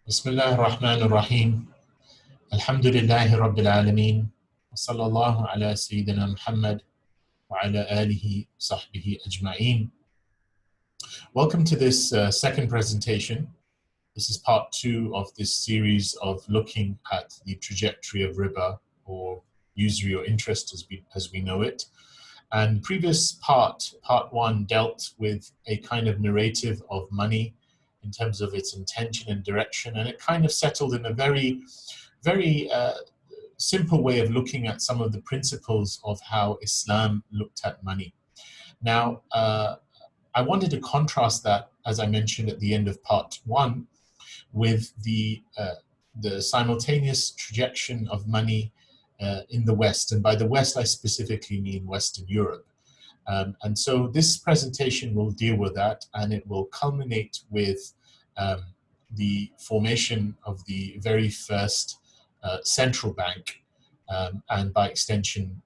بسم الله الرحمن الرحيم الحمد لله رب العالمين وصلى الله على سيدنا محمد وعلى آله وصحبه أجمعين. Welcome to this second presentation. This is part 2 of this series of looking at the trajectory of riba, or usury or interest as we know it. And previous part 1, dealt with a kind of narrative of money in terms of its intention and direction, and it kind of settled in a very simple way of looking at some of the principles of how Islam looked at money. Now, I wanted to contrast that, as I mentioned at the end of part 1, with the simultaneous trajectory of money in the West, and by the West I specifically mean Western Europe. And so this presentation will deal with that, and it will culminate with the formation of the very first central bank, and by extension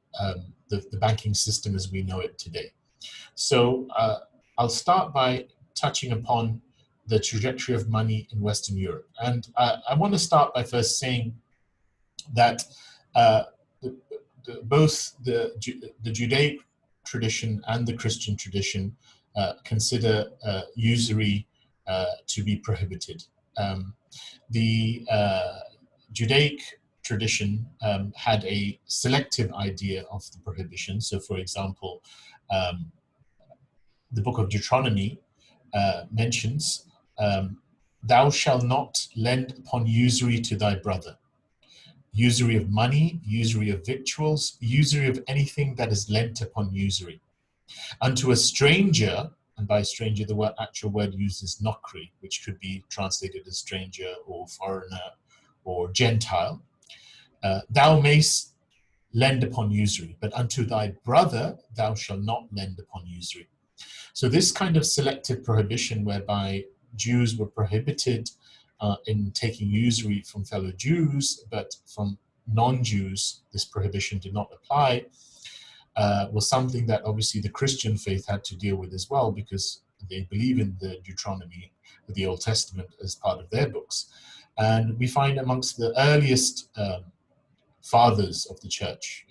the banking system as we know it today. So I'll start by touching upon the trajectory of money in Western Europe. And I want to start by first saying that both the Judaic tradition and the Christian tradition consider usury to be prohibited. The Judaic tradition had a selective idea of the prohibition. So, for example, the book of Deuteronomy mentions, "Thou shalt not lend upon usury to thy brother." Usury of money, usury of victuals, usury of anything that is lent upon usury. Unto a stranger, and by stranger the actual word used is nokri, which could be translated as stranger or foreigner or Gentile, thou mayst lend upon usury, but unto thy brother thou shalt not lend upon usury. So this kind of selective prohibition, whereby Jews were prohibited in taking usury from fellow Jews, but from non-Jews this prohibition did not apply, was something that obviously the Christian faith had to deal with as well, because they believe in the Deuteronomy, the Old Testament, as part of their books. And we find amongst the earliest fathers of the church,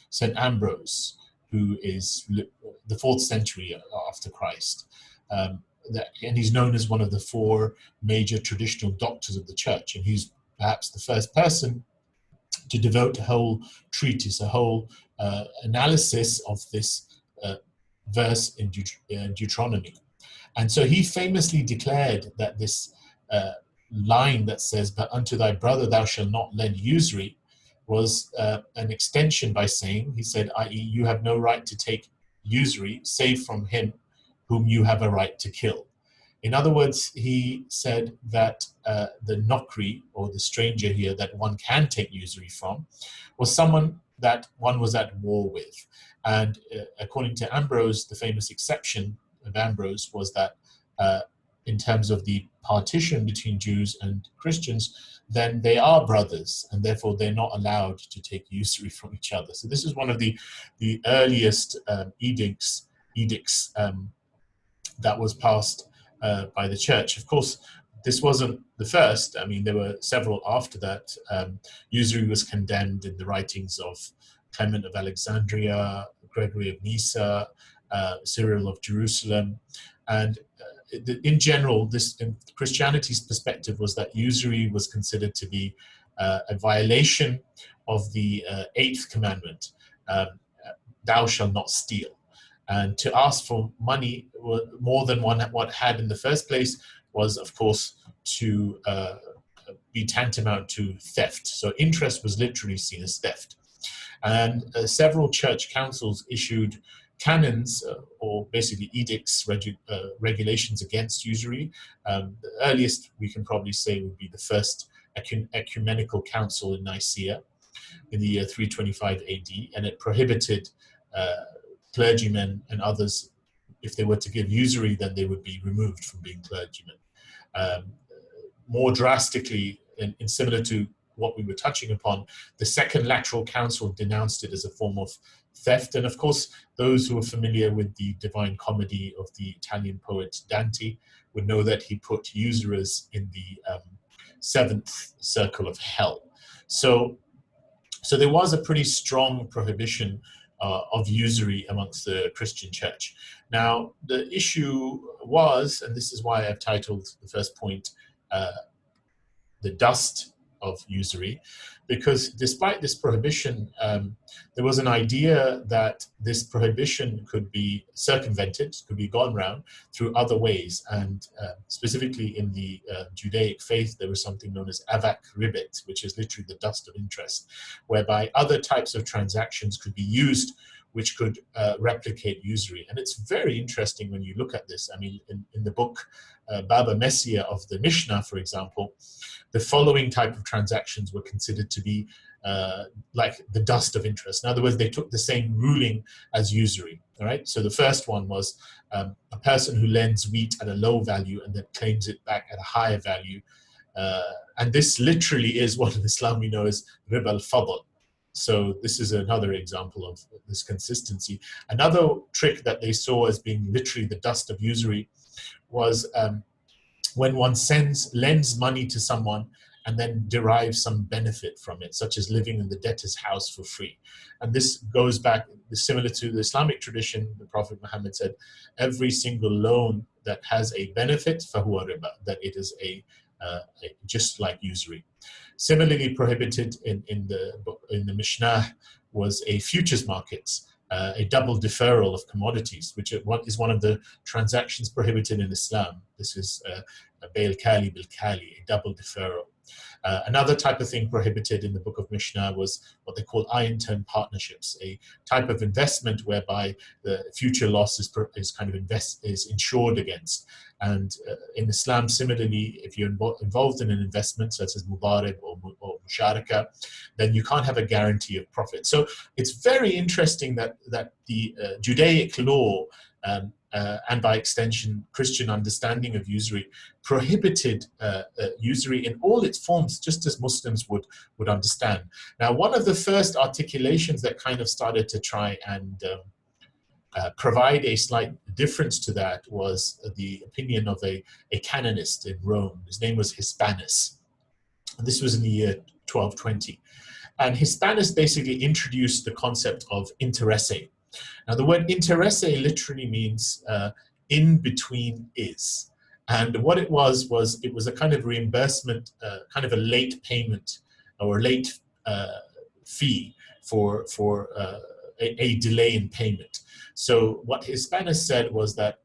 St. Ambrose, who is the 4th century after Christ, and he's known as one of the 4 major traditional doctors of the church, and he's perhaps the first person to devote a whole treatise, a whole analysis of this verse in Deuteronomy. And so he famously declared that this line that says, "But unto thy brother thou shalt not lend usury," was an extension by saying, he said, i.e., you have no right to take usury save from him whom you have a right to kill. In other words, he said that the nokri, or the stranger here that one can take usury from, was someone that one was at war with. And according to Ambrose, the famous exception of Ambrose was that in terms of the partition between Jews and Christians, then they are brothers, and therefore they're not allowed to take usury from each other. So this is one of the earliest edicts that was passed by the church. Of course, this wasn't the first. I mean, there were several after that. Usury was condemned in the writings of Clement of Alexandria, Gregory of Nyssa, Cyril of Jerusalem. And in general, this, in Christianity's perspective, was that usury was considered to be a violation of the 8th commandment, thou shalt not steal. And to ask for money more than what had in the first place was, of course, to be tantamount to theft. So interest was literally seen as theft. And several church councils issued canons, or basically edicts, regulations against usury. The earliest we can probably say would be the first ecumenical council in Nicaea in the year 325 AD, and it prohibited clergymen and others, if they were to give usury, then they would be removed from being clergymen. More drastically, and similar to what we were touching upon, the Second Lateral Council denounced it as a form of theft. And of course, those who are familiar with the Divine Comedy of the Italian poet Dante would know that he put usurers in the seventh circle of hell. So there was a pretty strong prohibition of usury amongst the Christian church. Now, the issue was, and this is why I've titled the first point, the dust of usury, because despite this prohibition, there was an idea that this prohibition could be circumvented, could be gone around through other ways. And specifically in the Judaic faith, there was something known as avak ribet, which is literally the dust of interest, whereby other types of transactions could be used which could replicate usury. And it's very interesting when you look at this. I mean, in the book Baba Messiah of the Mishnah, for example, the following type of transactions were considered to be like the dust of interest. In other words, they took the same ruling as usury. All right. So the first one was a person who lends wheat at a low value and then claims it back at a higher value. And this literally is what in Islam we know as riba al-fadl. So this is another example of this consistency. Another trick that they saw as being literally the dust of usury was when one lends money to someone and then derives some benefit from it, such as living in the debtor's house for free. And this goes back, similar to the Islamic tradition. The Prophet Muhammad said, every single loan that has a benefit, fahuwa riba, that it is just like usury. Similarly prohibited in the Mishnah was a futures markets, a double deferral of commodities, which is one of the transactions prohibited in Islam. This is a bail kali bil kali, a double deferral. Another type of thing prohibited in the book of Mishnah was what they call iron-term partnerships, a type of investment whereby the future loss is insured against. And in Islam, similarly, if you're involved in an investment such as mudarib or musharaka, then you can't have a guarantee of profit. So it's very interesting that the Judaic law and by extension Christian understanding of usury prohibited usury in all its forms, just as Muslims would understand. Now, one of the first articulations that kind of started to try and provide a slight difference to that was the opinion of a canonist in Rome. His name was Hispanus. And this was in the year 1220. And Hispanus basically introduced the concept of interesse. Now, the word interesse literally means in between is. And what it was a kind of reimbursement, kind of a late payment or a late fee for a delay in payment. So what Hispanus said was that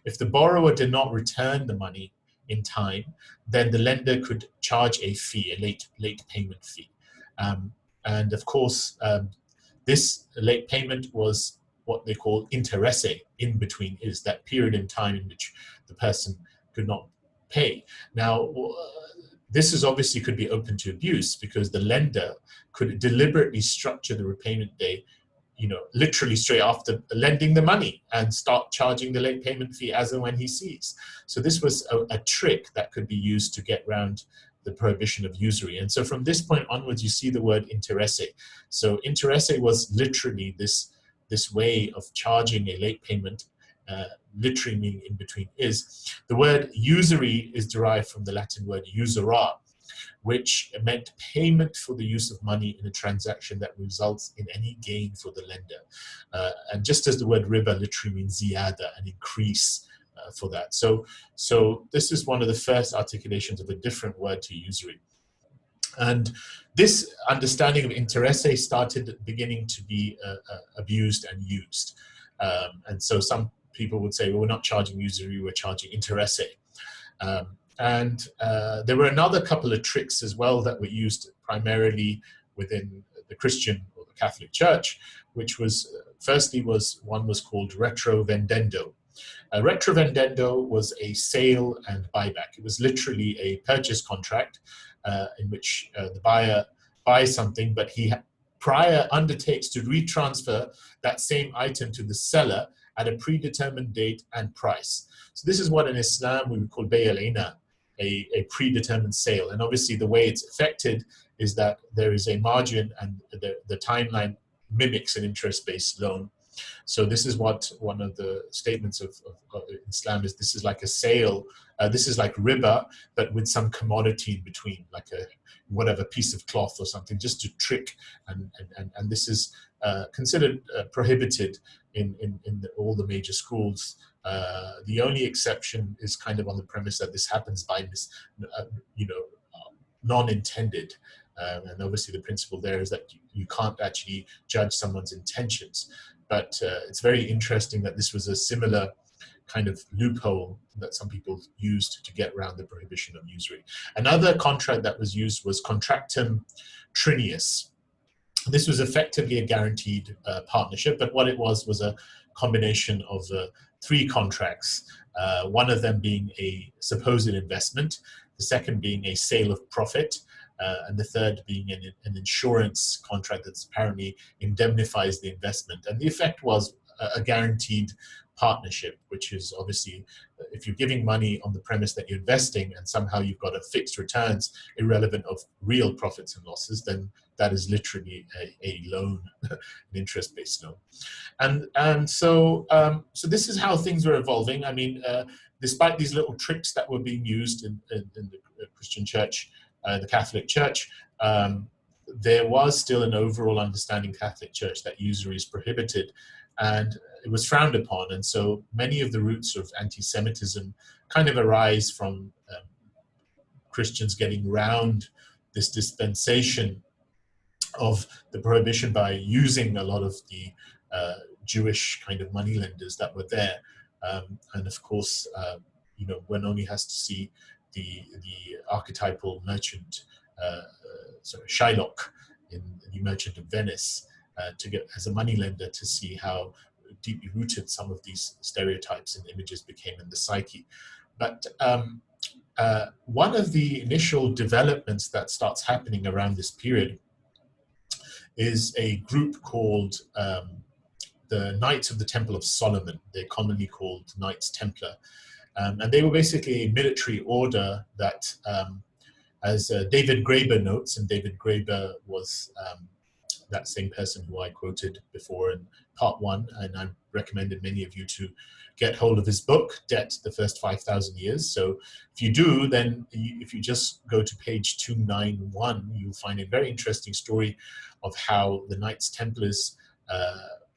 if the borrower did not return the money in time, then the lender could charge a fee, a late payment fee. And of course, this late payment was what they call interesse, in between is, that period in time in which the person could not pay. Now, this is obviously could be open to abuse because the lender could deliberately structure the repayment day, literally straight after lending the money and start charging the late payment fee as and when he sees. So this was a trick that could be used to get around the prohibition of usury. And so from this point onwards, you see the word interesse. So interesse was literally this way of charging a late payment, literally meaning in between is. The word usury is derived from the Latin word usura, which meant payment for the use of money in a transaction that results in any gain for the lender. And just as the word riba literally means ziyada, an increase for that. So this is one of the first articulations of a different word to usury. And this understanding of interesse started beginning to be abused and used. And so some people would say, well, we're not charging usury, we're charging interesse. And there were another couple of tricks as well that were used primarily within the Christian or the Catholic Church, which was, firstly, one was called retrovendendo. Retrovendendo was a sale and buyback. It was literally a purchase contract in which the buyer buys something, but he prior undertakes to retransfer that same item to the seller at a predetermined date and price. So this is what in Islam we would call bay al-ina, a predetermined sale. And obviously the way it's affected is that there is a margin and the timeline mimics an interest-based loan. So this is what one of the statements of Islam is. This is like a sale This is like riba, but with some commodity in between, like a whatever piece of cloth or something, just to trick. And this is considered prohibited in all the major schools. The only exception is kind of on the premise that this happens by you know, non-intended. And obviously the principle there is that you can't actually judge someone's intentions. But it's very interesting that this was a similar kind of loophole that some people used to get around the prohibition of usury. Another contract that was used was contractum trinius. This was effectively a guaranteed partnership, but what it was a combination of three contracts, one of them being a supposed investment, the second being a sale of profit, and the third being an insurance contract that apparently indemnifies the investment. And the effect was a guaranteed partnership, which is obviously, if you're giving money on the premise that you're investing and somehow you've got a fixed returns irrelevant of real profits and losses, then that is literally a loan, an interest-based loan. And so this is how things were evolving. I mean, despite these little tricks that were being used in the Christian church, the Catholic Church, there was still an overall understanding Catholic Church that usury is prohibited, and it was frowned upon. And so many of the roots of anti-Semitism kind of arise from Christians getting round this dispensation of the prohibition by using a lot of the Jewish kind of moneylenders that were there. And of course, you know, one only has to see the archetypal merchant, Shylock in The Merchant of Venice, to get as a moneylender to see how deeply rooted some of these stereotypes and images became in the psyche. But one of the initial developments that starts happening around this period is a group called the Knights of the Temple of Solomon. They're commonly called Knights Templar. And they were basically a military order that, as David Graeber notes, and David Graeber was that same person who I quoted before in part one, and I recommended many of you to get hold of his book, Debt, the First 5,000 Years. So if you do, then if you just go to page 291, you'll find a very interesting story of how the Knights Templars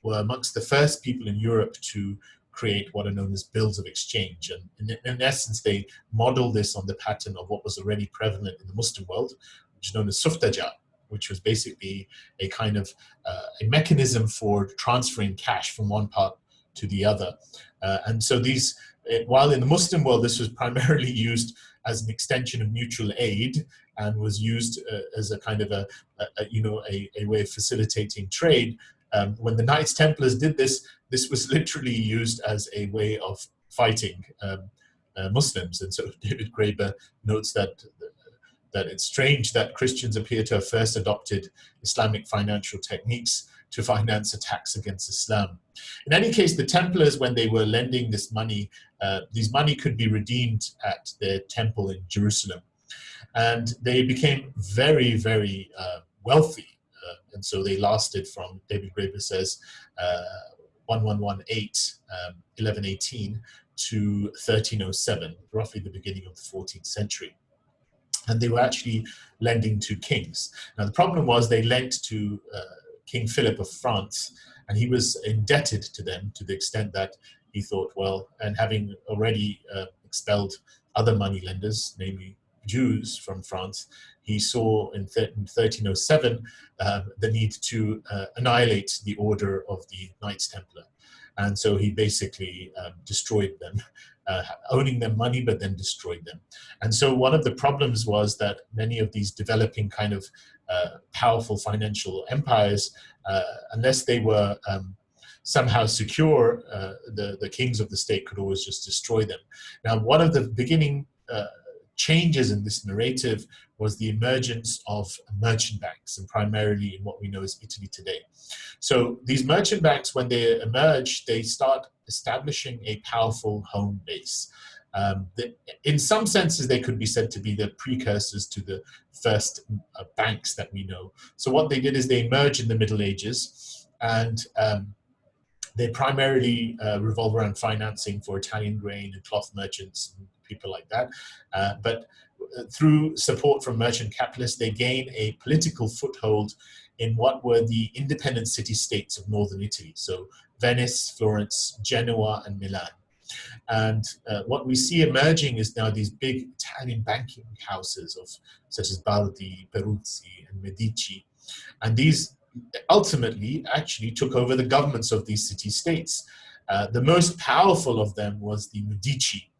were amongst the first people in Europe to create what are known as bills of exchange. And in essence, they modeled this on the pattern of what was already prevalent in the Muslim world, which is known as suftaja, which was basically a kind of a mechanism for transferring cash from one part to the other. And so these, while in the Muslim world, this was primarily used as an extension of mutual aid and was used as a kind of a way of facilitating trade. When the Knights Templars did this, this was literally used as a way of fighting Muslims. And so David Graeber notes that it's strange that Christians appear to have first adopted Islamic financial techniques to finance attacks against Islam. In any case, the Templars, when they were lending this money could be redeemed at their temple in Jerusalem. And they became very, very wealthy. And so they lasted from, David Graeber says, 1118, 1118 to 1307, roughly the beginning of the 14th century. And they were actually lending to kings. Now, the problem was they lent to King Philip of France, and he was indebted to them to the extent that he thought, well, and having already expelled other moneylenders, namely Jews from France, he saw in 1307 the need to annihilate the order of the Knights Templar. And so he basically destroyed them, owning them money, but then destroyed them. And so one of the problems was that many of these developing kind of powerful financial empires, unless they were somehow secure, the kings of the state could always just destroy them. Now, one of the beginning changes in this narrative was the emergence of merchant banks, and primarily in what we know as Italy today. So these merchant banks, when they emerge, they start establishing a powerful home base. In some senses, they could be said to be the precursors to the first banks that we know. So what they did is they emerged in the Middle Ages, and they primarily revolve around financing for Italian grain and cloth merchants and people like that. But through support from merchant capitalists, they gain a political foothold in what were the independent city-states of northern Italy. So Venice, Florence, Genoa, and Milan. And what we see emerging is now these big Italian banking houses such as Baldi, Peruzzi, and Medici. And these ultimately actually took over the governments of these city-states. The most powerful of them was the Medici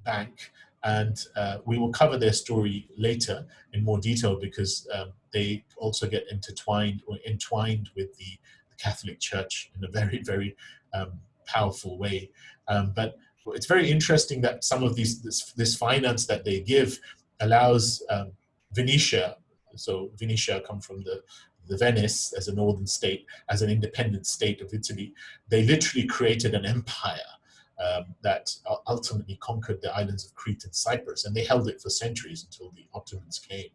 bank, and we will cover their story later in more detail because they also get entwined with the Catholic Church in a very, very powerful way. But it's very interesting that some of this finance that they give allows Venetia. So Venetia come from the Venice as a northern state, as an independent state of Italy. They literally created an empire that ultimately conquered the islands of Crete and Cyprus, and they held it for centuries until the Ottomans came.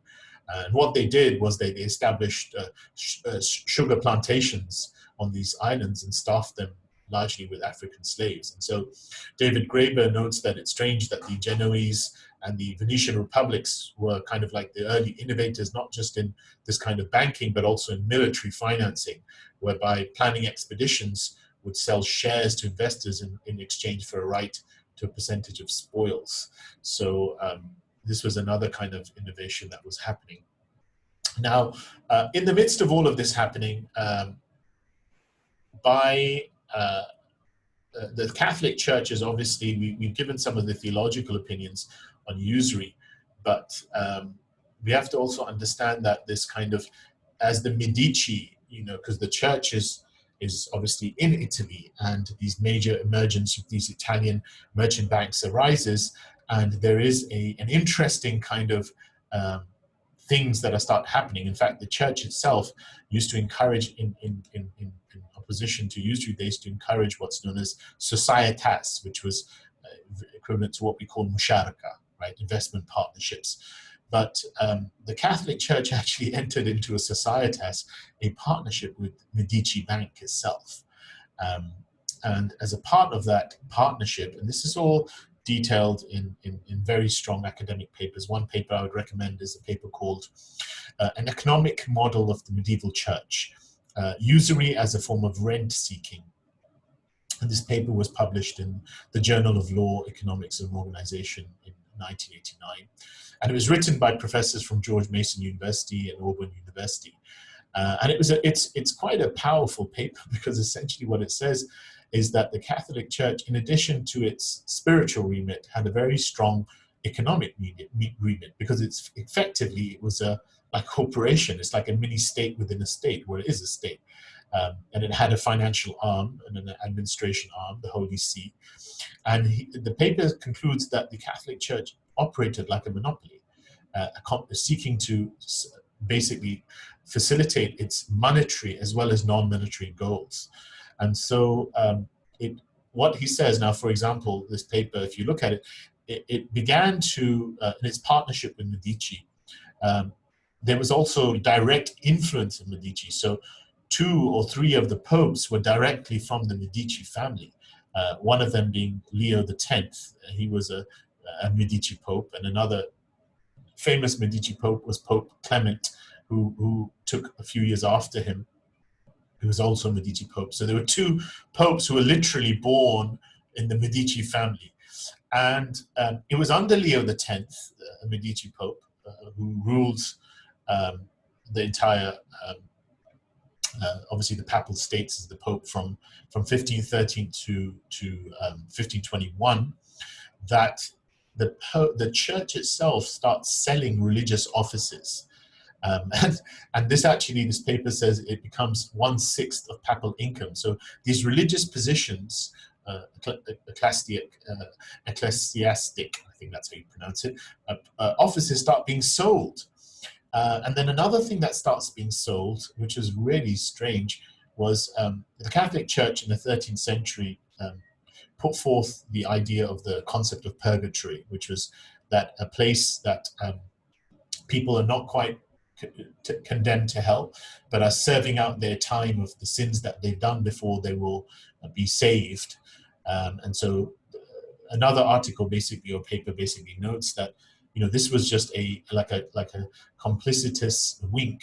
And what they did was they established sugar plantations on these islands and staffed them largely with African slaves. And so David Graeber notes that it's strange that the Genoese and the Venetian republics were kind of like the early innovators, not just in this kind of banking, but also in military financing, whereby planning expeditions would sell shares to investors in exchange for a right to a percentage of spoils. So this was another kind of innovation that was happening. Now, in the midst of all of this happening, the Catholic Church is obviously, we've given some of the theological opinions on usury, but we have to also understand that this kind of, as the Medici, because the church is obviously in Italy, and these major emergence of these Italian merchant banks arises, and there is an interesting kind of things that start happening. In fact, the church itself used to encourage, in opposition to usury, they used to encourage what's known as societas, which was equivalent to what we call musharaka, right, investment partnerships. But the Catholic Church actually entered into a societas, a partnership with Medici Bank itself. And as a part of that partnership, and this is all detailed in very strong academic papers. One paper I would recommend is a paper called An Economic Model of the Medieval Church, Usury as a Form of Rent Seeking. And this paper was published in the Journal of Law, Economics and Organization in 1989. And it was written by professors from George Mason University and Auburn University. And it's quite a powerful paper, because essentially what it says is that the Catholic Church, in addition to its spiritual remit, had a very strong economic remit, because it was a corporation. It's like a mini state within a state, where it is a state. And it had a financial arm and an administration arm, the Holy See. And the paper concludes that the Catholic Church operated like a monopoly, seeking to basically facilitate its monetary as well as non-monetary goals. And so what he says now, for example, this paper, if you look at it, it began to, in its partnership with Medici, there was also direct influence of Medici. So 2 or 3 of the popes were directly from the Medici family. One of them being Leo X. He was a Medici pope, and another famous Medici pope was Pope Clement, who took a few years after him, who was also a Medici pope. So there were 2 popes who were literally born in the Medici family. And it was under Leo X, a Medici pope, who ruled the entire, obviously the Papal States as the Pope from 1513 to 1521, that the church itself starts selling religious offices. And this paper says it becomes 1/6 of papal income. So these religious positions, ecclesiastic, I think that's how you pronounce it, offices start being sold. And then another thing that starts being sold, which is really strange, was the Catholic Church in the 13th century put forth the idea of the concept of purgatory, which was that a place that people are not quite condemned to hell, but are serving out their time of the sins that they've done before they will be saved. And so another article basically, or paper basically, notes that this was just like a complicitous wink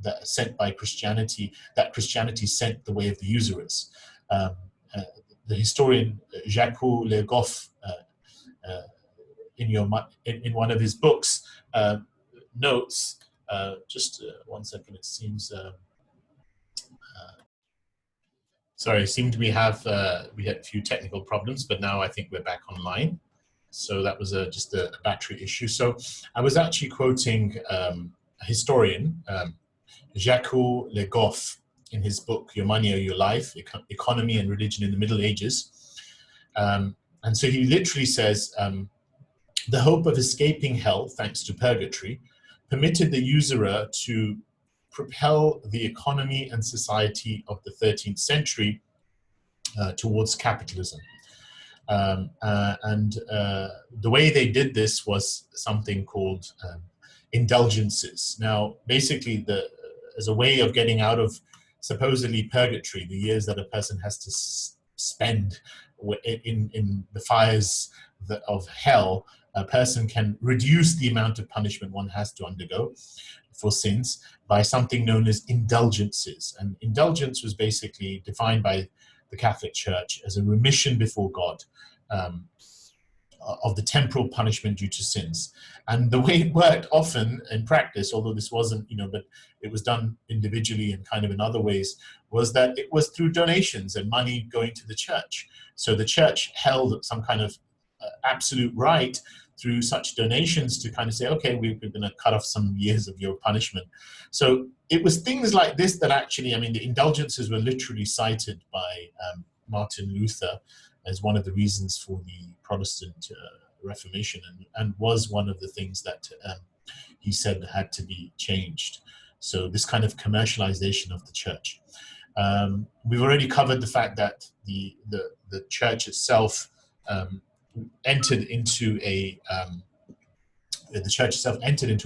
that sent by Christianity, that Christianity sent the way of the usurers. Um, the historian Jacques Le Goff, in one of his books, notes. Just 1 second. It seems. Sorry, seemed we had a few technical problems, but now I think we're back online. So that was just a battery issue. So I was actually quoting a historian, Jacques Le Goff, in his book Your Money or Your Life: Economy and Religion in the Middle Ages. And so he literally says, the hope of escaping hell, thanks to purgatory, permitted the usurer to propel the economy and society of the 13th century towards capitalism. And the way they did this was something called indulgences. Now, basically, as a way of getting out of supposedly purgatory, the years that a person has to spend in the fires of hell, a person can reduce the amount of punishment one has to undergo for sins by something known as indulgences. And indulgence was basically defined by the Catholic Church as a remission before God of the temporal punishment due to sins. And the way it worked often in practice, although this wasn't, but it was done individually and kind of in other ways, was that it was through donations and money going to the church. So the church held some kind of absolute right through such donations to kind of say, okay, we're going to cut off some years of your punishment. So it was things like this that actually, the indulgences were literally cited by Martin Luther as one of the reasons for the Protestant Reformation, and was one of the things that he said had to be changed. So this kind of commercialization of the church. We've already covered the fact that the church itself entered into a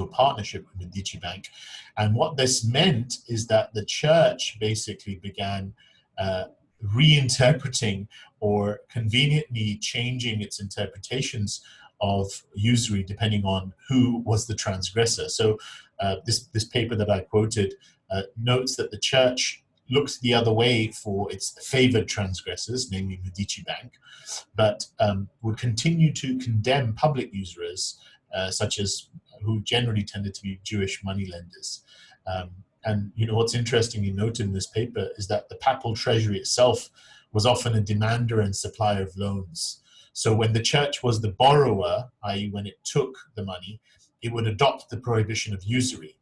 partnership with Medici Bank, and what this meant is that the church basically began reinterpreting or conveniently changing its interpretations of usury depending on who was the transgressor. So this paper that I quoted notes that the church looks the other way for its favored transgressors, namely Medici Bank, but would continue to condemn public usurers, such as who generally tended to be Jewish moneylenders. And what's interestingly noted in this paper is that the papal treasury itself was often a demander and supplier of loans. So when the church was the borrower, i.e. when it took the money, it would adopt the prohibition of usury.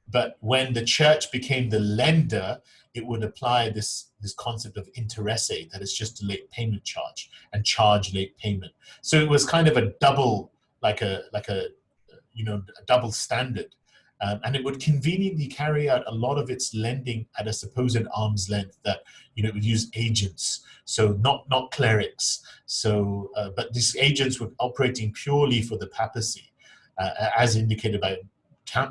But when the church became the lender, it would apply this concept of interesse, that is just a late payment charge, and charge late payment. So it was kind of a double, like a double standard. And it would conveniently carry out a lot of its lending at a supposed arm's length, that it would use agents, so not clerics. So, but these agents were operating purely for the papacy, as indicated by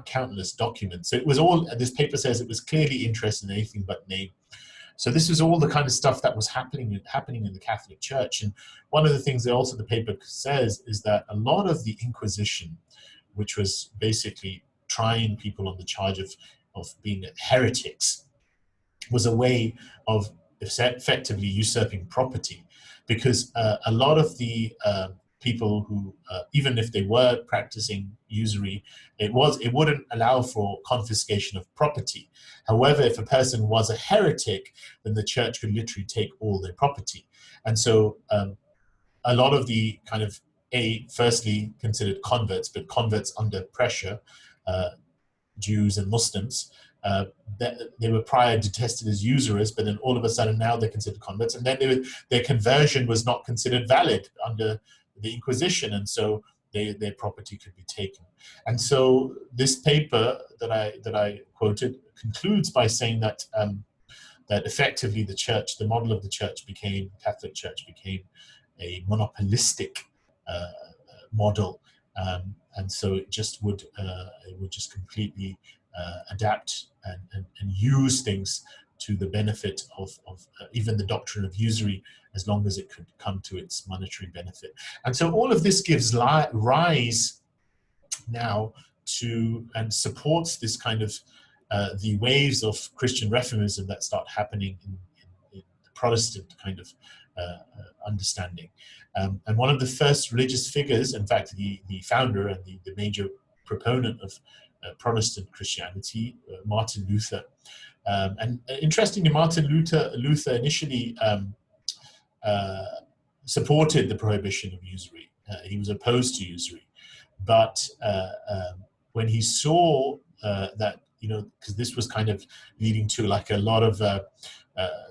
countless documents. So it was all, this paper says, it was clearly interested in anything but name. So this was all the kind of stuff that was happening in the Catholic Church. And one of the things that also the paper says is that a lot of the Inquisition, which was basically trying people on the charge of being heretics, was a way of effectively usurping property, because a lot of the people who, even if they were practicing usury, it wouldn't allow for confiscation of property. However, if a person was a heretic, then the church could literally take all their property. And so a lot of the kind of, firstly considered converts, but converts under pressure, Jews and Muslims, they were prior detested as usurers, but then all of a sudden now they're considered converts, and then their conversion was not considered valid under the Inquisition, and so their property could be taken. And so this paper that I quoted concludes by saying that that effectively the model of the Catholic Church became a monopolistic model, and so it would just completely adapt and use things to the benefit of even the doctrine of usury, as long as it could come to its monetary benefit. And so all of this gives rise now to and supports this kind of the waves of Christian reformism that start happening in the Protestant kind of understanding. And one of the first religious figures, in fact, the founder and the major proponent of Protestant Christianity, Martin Luther. And interestingly, Martin Luther initially supported the prohibition of usury. He was opposed to usury. But when he saw that, because this was kind of leading to like a lot of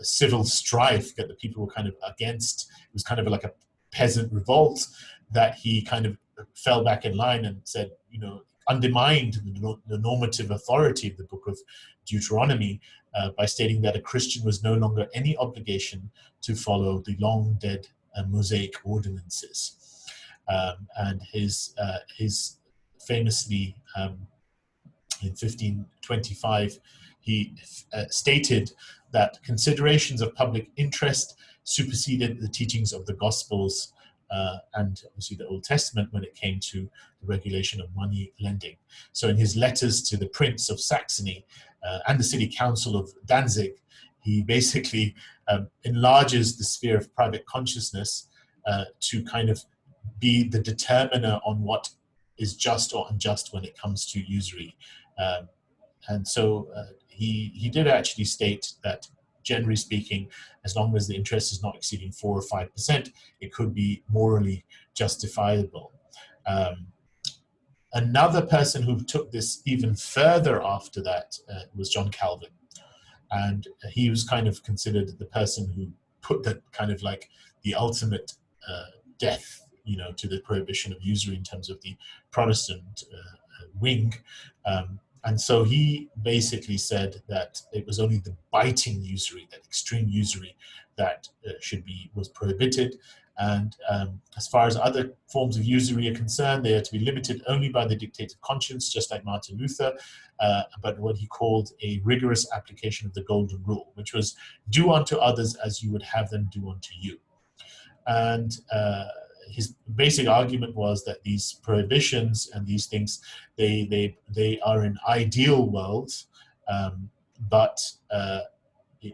civil strife that the people were kind of against, it was kind of like a peasant revolt, that he kind of fell back in line and said, undermined the normative authority of the book of Deuteronomy by stating that a Christian was no longer any obligation to follow the long dead Mosaic ordinances. And his famously, in 1525, he stated that considerations of public interest superseded the teachings of the Gospels and obviously the Old Testament when it came to the regulation of money lending. So in his letters to the Prince of Saxony and the City Council of Danzig, he basically enlarges the sphere of private consciousness to kind of be the determiner on what is just or unjust when it comes to usury. And so he did actually state that, generally speaking, as long as the interest is not exceeding 4 or 5%, it could be morally justifiable. Another person who took this even further after that was John Calvin. And he was kind of considered the person who put that kind of like the ultimate death, to the prohibition of usury in terms of the Protestant wing. And so he basically said that it was only the biting usury, that extreme usury, that was prohibited. And as far as other forms of usury are concerned, they are to be limited only by the dictate of conscience, just like Martin Luther, but what he called a rigorous application of the golden rule, which was do unto others as you would have them do unto you. And his basic argument was that these prohibitions and these things, they are an ideal world, but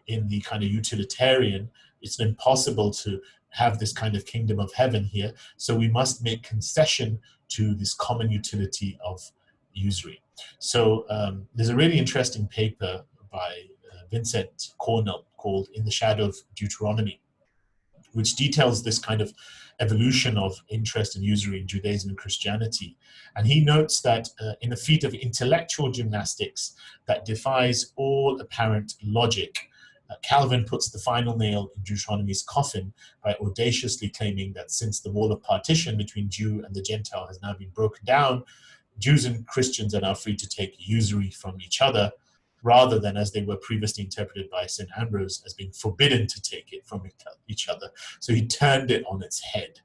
in the kind of utilitarian, it's impossible to have this kind of kingdom of heaven here. So we must make concession to this common utility of usury. So there's a really interesting paper by Vincent Cornell called In the Shadow of Deuteronomy, which details this kind of evolution of interest and usury in Judaism and Christianity. And he notes that in a feat of intellectual gymnastics that defies all apparent logic, Calvin puts the final nail in Deuteronomy's coffin by audaciously claiming that since the wall of partition between Jew and the Gentile has now been broken down, Jews and Christians are now free to take usury from each other, rather than as they were previously interpreted by St. Ambrose as being forbidden to take it from each other. So he turned it on its head.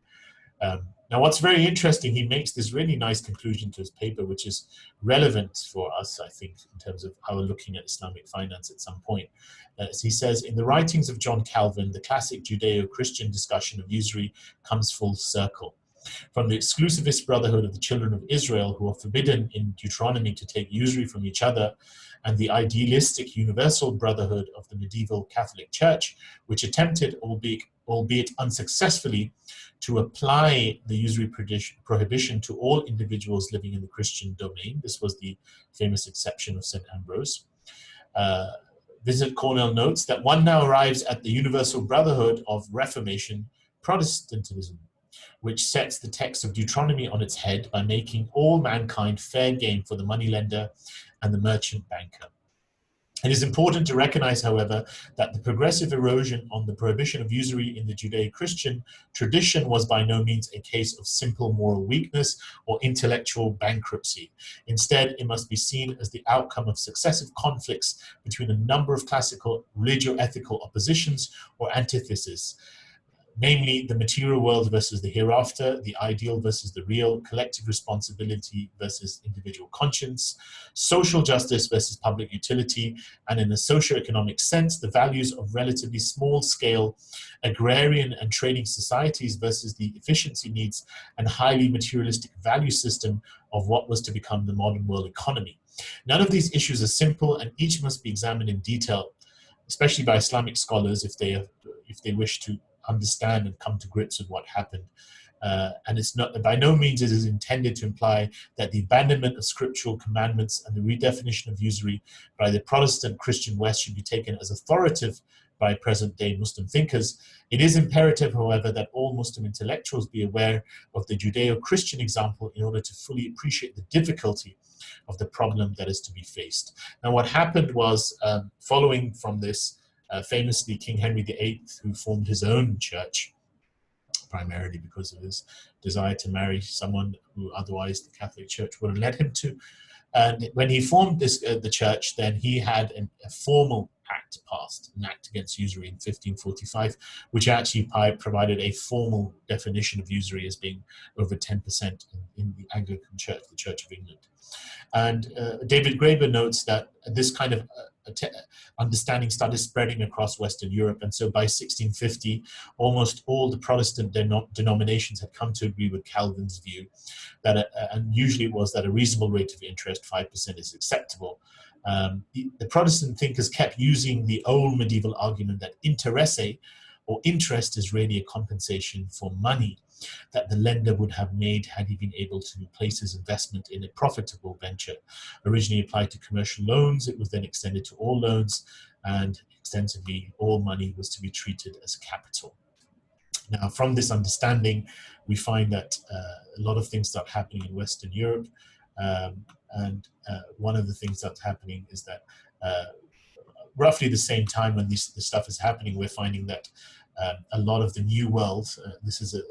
Now what's very interesting, he makes this really nice conclusion to his paper, which is relevant for us, I think, in terms of how we're looking at Islamic finance at some point. As he says, in the writings of John Calvin, the classic Judeo-Christian discussion of usury comes full circle. From the exclusivist brotherhood of the children of Israel, who are forbidden in Deuteronomy to take usury from each other, and the idealistic universal brotherhood of the medieval Catholic Church, which attempted, albeit unsuccessfully, to apply the usury prohibition to all individuals living in the Christian domain. This was the famous exception of St. Ambrose. Vincent Cornell notes that one now arrives at the universal brotherhood of Reformation Protestantism, which sets the text of Deuteronomy on its head by making all mankind fair game for the moneylender and the merchant banker. It is important to recognize, however, that the progressive erosion on the prohibition of usury in the Judeo-Christian tradition was by no means a case of simple moral weakness or intellectual bankruptcy. Instead, it must be seen as the outcome of successive conflicts between a number of classical religio-ethical oppositions or antitheses, namely the material world versus the hereafter, the ideal versus the real, collective responsibility versus individual conscience, social justice versus public utility, and in a socio-economic sense, the values of relatively small-scale agrarian and trading societies versus the efficiency needs and highly materialistic value system of what was to become the modern world economy. None of these issues are simple, and each must be examined in detail, especially by Islamic scholars if they wish to understand and come to grips with what happened. And it's not, by no means it is intended to imply that the abandonment of scriptural commandments and the redefinition of usury by the Protestant Christian West should be taken as authoritative by present-day Muslim thinkers. It is imperative, however, that all Muslim intellectuals be aware of the Judeo-Christian example in order to fully appreciate the difficulty of the problem that is to be faced. Now, what happened was, following from this, famously King Henry VIII, who formed his own church, primarily because of his desire to marry someone who otherwise the Catholic Church wouldn't let him to. And when he formed this, the church, then he had a formal act passed, an act against usury in 1545, which actually provided a formal definition of usury as being over 10% in the Anglican Church, the Church of England. And David Graeber notes that this kind of understanding started spreading across Western Europe. And so by 1650, almost all the Protestant denominations had come to agree with Calvin's view that, and usually it was that a reasonable rate of interest, 5%, is acceptable. The Protestant thinkers kept using the old medieval argument that interesse, or interest, is really a compensation for money that the lender would have made had he been able to place his investment in a profitable venture. Originally applied to commercial loans, it was then extended to all loans, and extensively all money was to be treated as capital. Now, from this understanding, we find that a lot of things start happening in Western Europe, and one of the things that's happening is that roughly the same time when this stuff is happening, we're finding that a lot of the New World, this is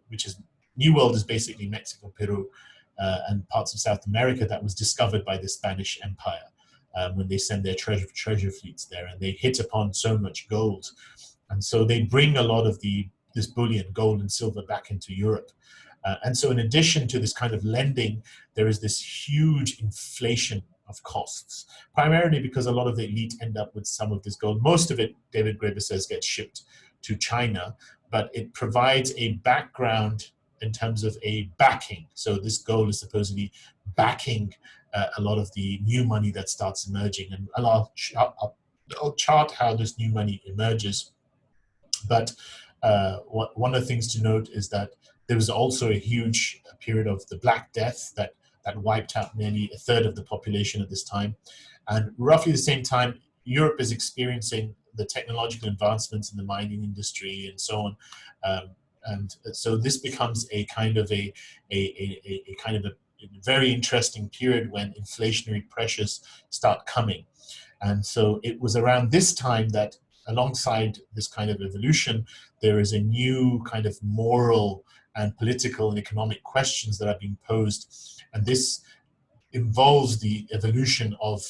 which is New World is basically Mexico, Peru, and parts of South America that was discovered by the Spanish Empire when they send their treasure fleets there, and they hit upon so much gold, and so they bring a lot of this bullion, gold and silver, back into Europe. And so in addition to this kind of lending, there is this huge inflation of costs, primarily because a lot of the elite end up with some of this gold. Most of it, David Graeber says, gets shipped to China, but it provides a background in terms of a backing. So this gold is supposedly backing a lot of the new money that starts emerging. And I'll chart how this new money emerges. But one of the things to note is that there was also a huge period of the Black Death that wiped out nearly a third of the population at this time. And roughly the same time, Europe is experiencing the technological advancements in the mining industry and so on. And so this becomes a kind of a very interesting period when inflationary pressures start coming. And so it was around this time that, alongside this kind of evolution, there is a new kind of moral and political and economic questions that are being posed. And this involves the evolution of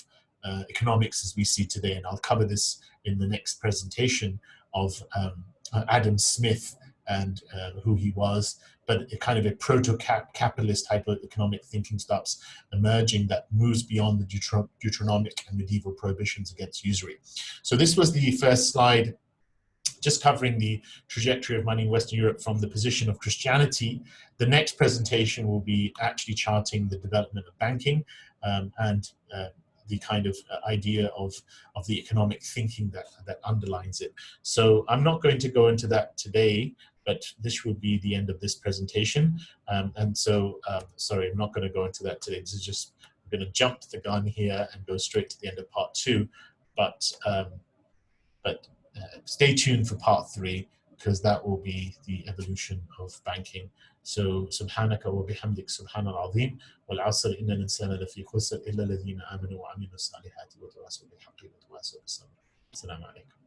economics as we see today. And I'll cover this in the next presentation of Adam Smith and who he was. But a kind of a proto-capitalist type of economic thinking starts emerging that moves beyond the Deuteronomic and medieval prohibitions against usury. So this was the first slide, just covering the trajectory of money in Western Europe from the position of Christianity. The next presentation will be actually charting the development of banking and the kind of idea of the economic thinking that underlines it. So I'm not going to go into that today, but this will be the end of this presentation. And so, sorry, I'm not going to go into that today. This is just, I'm going to jump the gun here and go straight to the end of part 2. But stay tuned for part 3, because that will be the evolution of banking. So subhanaka wa bihamdik subhanal azim wal asr innal insana lafi khusr illa alladhina amanu wa amilus salihati wa tawasaw bil haqqi wa tawasaw bis sabr. Assalamu alaikum.